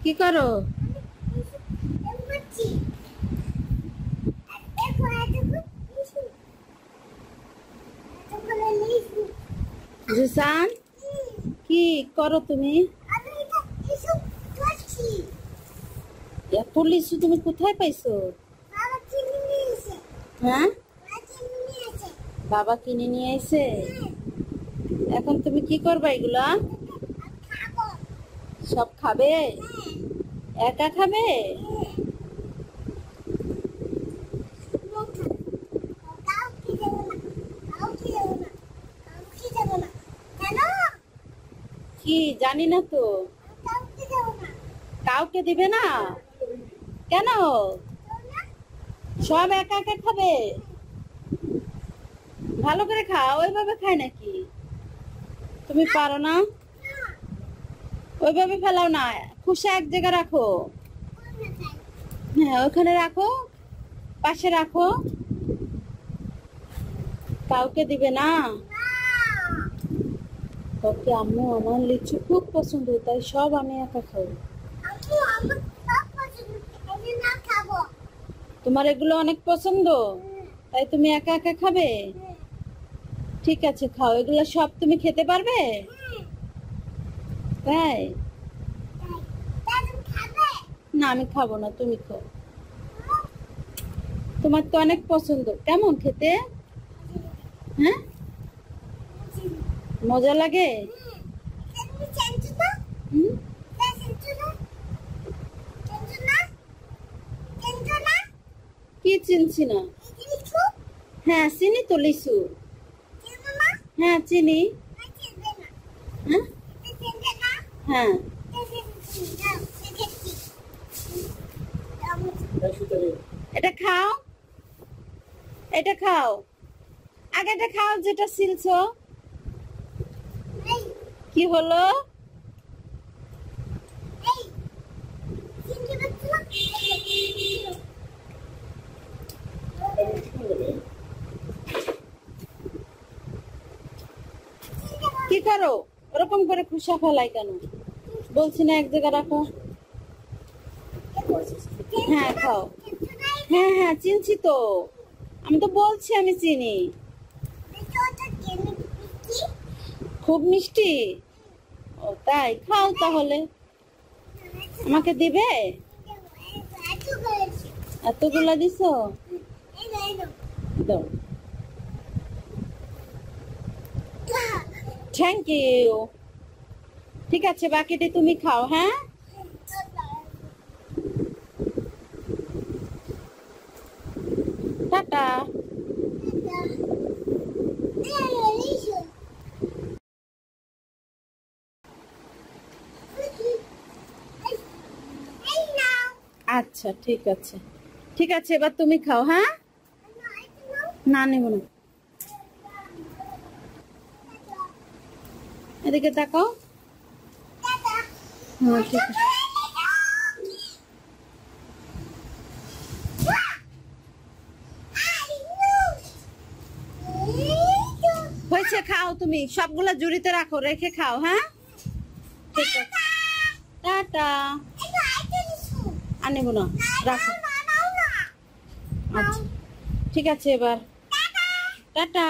কি করো? জিসান কি করো তুমি? এত লিচু তুমি কোথায় পাইছো? হ্যাঁ, বাবা কিনে নিয়ে এসে। এখন তুমি কি করবা এগুলা? সব খাবে? একা খাবে? কি জানি না তো। কাউকে দিবে না কেন? সব একা একা খাবে? ভালো করে খাও, ওইভাবে খায় নাকি? তুমি পারো না? ওইভাবে ফেলাও না, খুশা এক জায়গায় রাখো। হ্যাঁ, ওখানে রাখো, পাশে রাখো। কাউকে দিবে না? কাউকে? আম্মু আমার লিচু খুব পছন্দ, তাই সব আমি একা খাবো। তোমার এগুলো অনেক পছন্দ, তাই তুমি একা একা খাবে? ঠিক আছে, খাও। এগুলো সব তুমি খেতে পারবে? তাই না, আমি খাবো না, তুমি খাও। তোমার তো অনেক পছন্দ। কেমন খেতে? হ্যাঁ, মজা লাগে? কি চিনছি না? হ্যাঁ চিনি তো লিচু। হ্যাঁ চিনি। হ্যাঁ হ্যাঁ, এটা খাও, এটা খাও। আগে এটা খাও যেটা ছিলছো। কি হলো? কি করো? ওরকম করে খুশা ফেলাই কেন? বলছি না এক জায়গায় রাখো। হ্যাঁ খাও। হ্যাঁ হ্যাঁ চিনছি তো, আমি তো বলছি আমি চিনি। খুব মিষ্টি? ও তাই, খাও তাহলে। আমাকে দিবে? এতগুলা দিছো? দাও। Thank you. ঠিক আছে, বাকিটা তুমি খাও। হ্যাঁ, টাটা। আচ্ছা ঠিক আছে, ঠিক আছে, এবার তুমি খাও। হ্যাঁ, না নেব না। এদিকে তাকাও। হ্যাঁ ঠিক আছে। হয়েছে, খাও। তুমি সবগুলা জুড়িতে রাখো, রেখে খাও। হ্যাঁ ঠিক আছে, টাটা। আর নেব না, রাখো। আচ্ছা ঠিক আছে, এবার টাটা।